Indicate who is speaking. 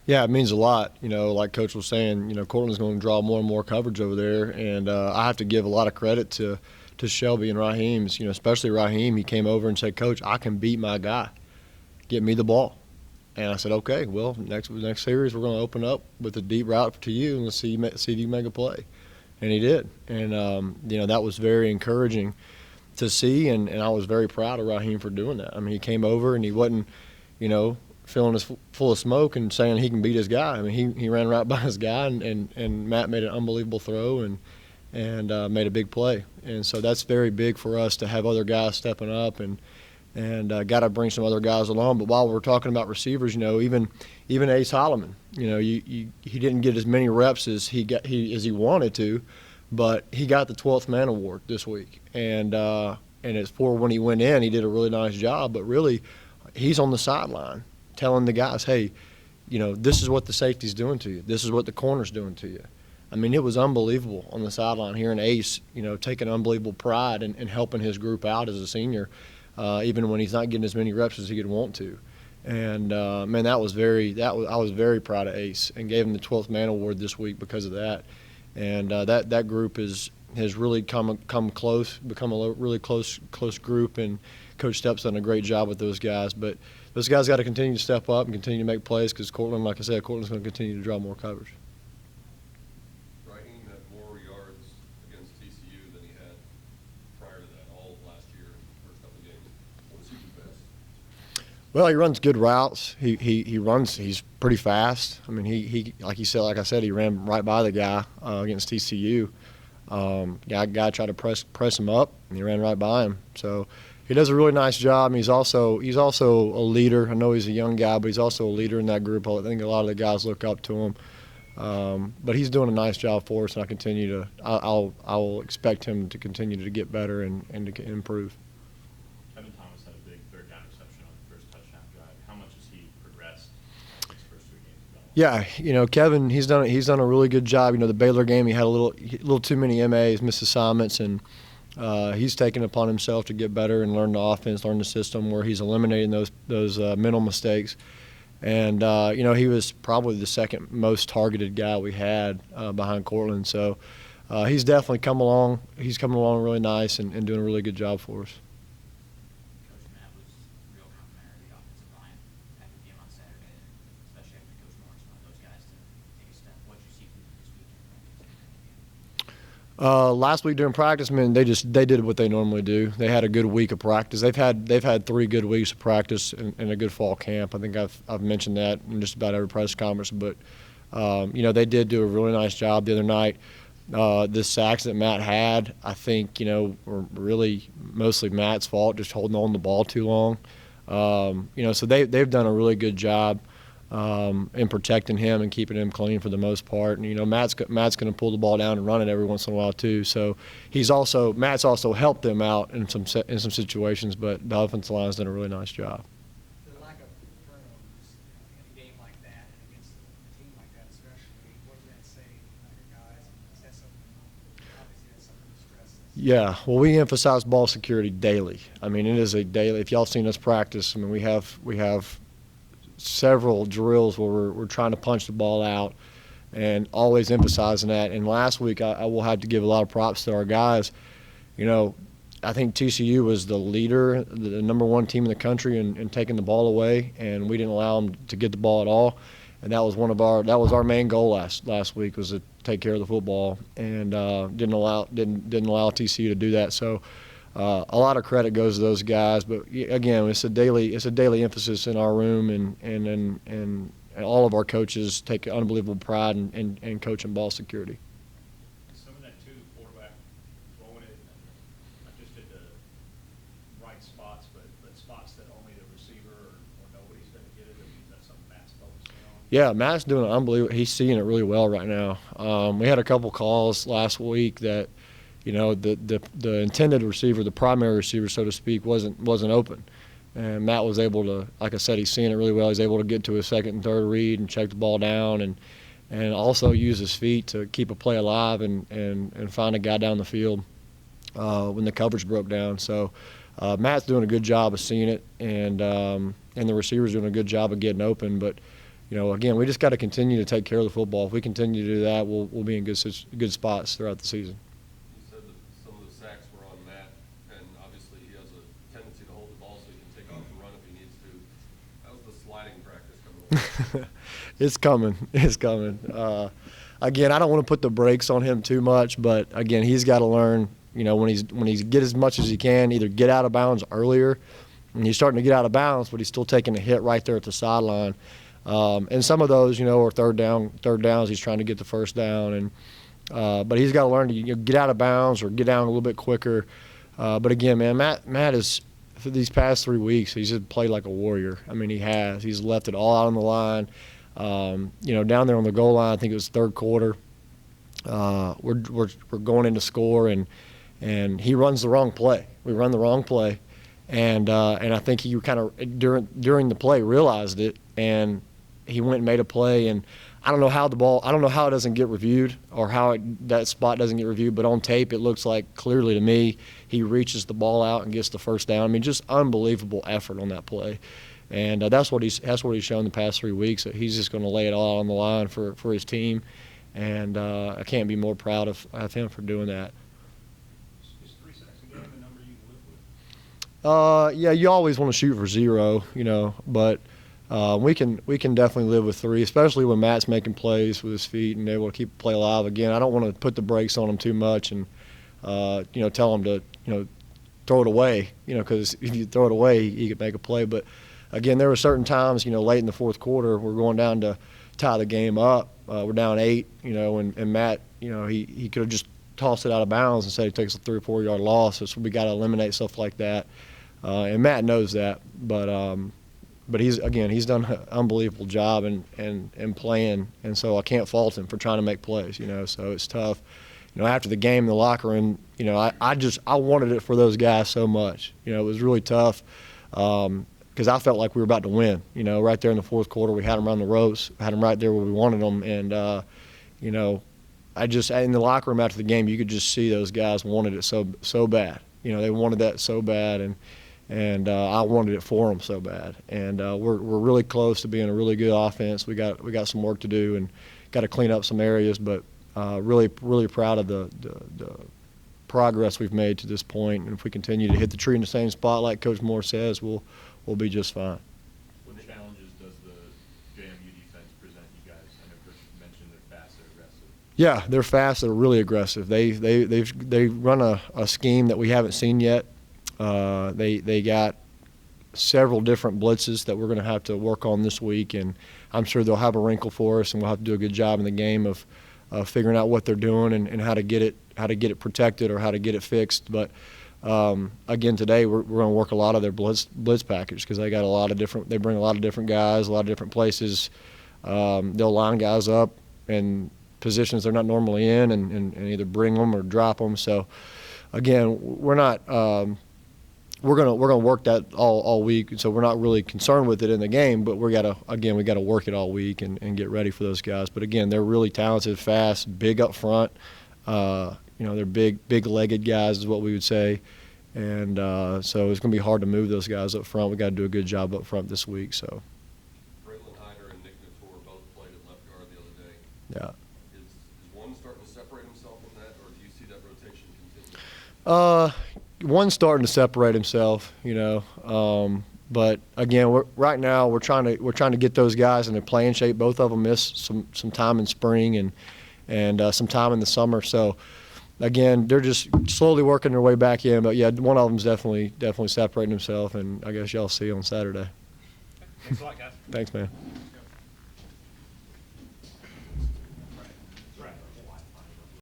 Speaker 1: Yeah, it means a lot. Like Coach was saying, Cortland's going to draw more and more coverage over there, and I have to give a lot of credit to Shelby and Raheem's. Especially Raheem. He came over and said, "Coach, I can beat my guy. Get me the ball." And I said, "Okay, well, next series we're going to open up with a deep route to you and let's see if you make a play." And he did, and that was very encouraging to see, and I was very proud of Raheem for doing that. I mean, he came over and he wasn't, feeling full of smoke and saying he can beat his guy. I mean, he ran right by his guy, and Matt made an unbelievable throw and made a big play. And so that's very big for us to have other guys stepping up and got to bring some other guys along. But while we're talking about receivers, even Ace Holloman, he didn't get as many reps as he wanted to, but he got the 12th man award this week, and it's for when he went in, he did a really nice job. But really, he's on the sideline telling the guys, hey, this is what the safety's doing to you. This is what the corner's doing to you. I mean, it was unbelievable on the sideline hearing Ace, taking unbelievable pride in helping his group out as a senior, even when he's not getting as many reps as he could want to. And, man, I was very proud of Ace and gave him the 12th man award this week because of that. And that group has really come close, become a really close group, and Coach Stepp's done a great job with those guys. But those guys got to continue to step up and continue to make plays because Cortland, like I said, Cortland's going to continue to draw more coverage.
Speaker 2: Raheem had more yards against TCU than he had prior to that all of last year in the first couple of games. What does he do best?
Speaker 1: Well, he runs good routes. He runs. He's pretty fast. I mean, he like I said, he ran right by the guy against TCU. Guy tried to press him up, and he ran right by him. So he does a really nice job. He's also a leader. I know he's a young guy, but he's also a leader in that group. I think a lot of the guys look up to him. But he's doing a nice job for us, and I'll expect him to continue to get better and to improve.
Speaker 3: Kevin Thomas had a big third down reception on the first touchdown drive. How much has he progressed in his first 3 games?
Speaker 1: Yeah, Kevin, he's done a really good job. The Baylor game, he had a little too many MAs, missed assignments, and he's taken it upon himself to get better and learn the offense, learn the system, where he's eliminating those mental mistakes. And he was probably the second most targeted guy we had behind Cortland. So he's definitely come along. He's coming along really nice and doing a really good job for us.
Speaker 4: Coach, Matt was real complimentary of the offensive line after the game on Saturday, especially after Coach Morris wanted those guys to take a step. What did you see from them this weekend?
Speaker 1: Last week during practice, man, they did what they normally do. They had a good week of practice. They've had 3 good weeks of practice and a good fall camp. I think I've mentioned that in just about every press conference. But they did do a really nice job the other night. The sacks that Matt had, I think, were really mostly Matt's fault, just holding on the ball too long. So they've done a really good job in protecting him and keeping him clean for the most part. And Matt's going to pull the ball down and run it every once in a while too. So Matt's also helped them out in some situations, but the offensive line's done a really nice job.
Speaker 5: The lack of turnovers in a game like that and against a team like that, especially, what does that say about your guys? Is that something? Obviously, that's something to stress.
Speaker 1: Yeah, well, we emphasize ball security daily. I mean, it is a daily. If y'all seen us practice, I mean, we have several drills where we're trying to punch the ball out and always emphasizing that. And last week, I will have to give a lot of props to our guys. I think TCU was the leader, the number 1 team in the country in taking the ball away, and we didn't allow them to get the ball at all. And that was our main goal last week, was to take care of the football, and didn't allow TCU to do that. So a lot of credit goes to those guys, but again, it's a daily emphasis in our room, and all of our coaches take unbelievable pride in coaching ball security.
Speaker 3: Some of that too, the quarterback throwing it, not just at the right spots, but spots that only the receiver or nobody's going to get it. I mean, that's something Matt's focusing on.
Speaker 1: Yeah, Matt's doing it unbelievable. He's seeing it really well right now. We had a couple calls last week that, the intended receiver, the primary receiver, so to speak, wasn't open. And Matt was able to, like I said, he's seeing it really well. He's able to get to his second and third read and check the ball down and also use his feet to keep a play alive and find a guy down the field when the coverage broke down. So Matt's doing a good job of seeing it, and the receiver's doing a good job of getting open. But, again, we just got to continue to take care of the football. If we continue to do that, we'll be in good spots throughout the season.
Speaker 2: You said that some of the sacks were on Matt, and obviously he has a tendency to hold the ball so he can take off and run if he needs to. How's the sliding practice coming along?
Speaker 1: It's coming. It's coming. Again, I don't want to put the brakes on him too much, but again, he's got to learn. When he's get as much as he can, either get out of bounds earlier, and he's starting to get out of bounds, but he's still taking a hit right there at the sideline. And some of those, are third downs. He's trying to get the first down, but he's got to learn to get out of bounds or get down a little bit quicker. But again, man, Matt is, for these past 3 weeks, he's just played like a warrior. I mean, he's left it all out on the line. Down there on the goal line, I think it was third quarter. We're going in to score, and he runs the wrong play. We run the wrong play, and I think he kind of during the play realized it, and he went and made a play. And I don't know how it doesn't get reviewed or how that spot doesn't get reviewed, but on tape it looks like clearly to me he reaches the ball out and gets the first down. I mean, just unbelievable effort on that play. And that's what he's shown the past 3 weeks. That he's just going to lay it all on the line for his team, and I can't be more proud of him for doing that.
Speaker 3: Is 3 sacks a game a number you can live with?
Speaker 1: Yeah, you always want to shoot for 0, but we can definitely live with 3, especially when Matt's making plays with his feet and able to keep the play alive. Again, I don't want to put the brakes on him too much and tell him to throw it away, because if you throw it away, he could make a play. But again, there were certain times, late in the fourth quarter, we're going down to tie the game up. We're down 8, and Matt, he could have just tossed it out of bounds and said he takes a 3 or 4 yard loss. So we got to eliminate stuff like that. And Matt knows that, but he's done an unbelievable job in playing, and so I can't fault him for trying to make plays. So it's tough. After the game in the locker room, I wanted it for those guys so much. It was really tough. Because I felt like we were about to win. Right there in the fourth quarter, we had them around the ropes, had them right there where we wanted them, and I just in the locker room after the game, you could just see those guys wanted it so bad. They wanted that so bad, and I wanted it for them so bad. And we're really close to being a really good offense. We got some work to do and got to clean up some areas, but really proud of the progress we've made to this point. And if we continue to hit the tree in the same spot, like Coach Moore says, we'll be just fine.
Speaker 6: What challenges does the JMU defense present you guys? I know Chris mentioned they're fast, they're aggressive.
Speaker 1: Yeah, they're fast. They're really aggressive. They run a scheme that we haven't seen yet. They got several different blitzes that we're going to have to work on this week, and I'm sure they'll have a wrinkle for us, and we'll have to do a good job in the game of figuring out what they're doing and how to get it protected or how to get it fixed. But again, today we're going to work a lot of their blitz package because they bring a lot of different guys, a lot of different places. They'll line guys up in positions they're not normally in and either bring them or drop them. So again, we're gonna work that all week. So we're not really concerned with it in the game, but we gotta work it all week and get ready for those guys. But again, they're really talented, fast, big up front. They're big-legged guys is what we would say, and so it's going to be hard to move those guys up front. We got to do a good job up front this week. So.
Speaker 2: Braylon Hyder and Nick Nator both played at left guard the other day.
Speaker 1: Yeah.
Speaker 2: Is one starting to separate himself from that, or do you see that rotation continue?
Speaker 1: One's starting to separate himself, but again, right now we're trying to get those guys in their playing shape. Both of them missed some time in spring and some time in the summer. So. Again, they're just slowly working their way back in, but yeah, one of them's definitely separating himself, and I guess y'all see on Saturday.
Speaker 3: Thanks a lot, guys.
Speaker 1: Thanks, man.
Speaker 5: Yeah.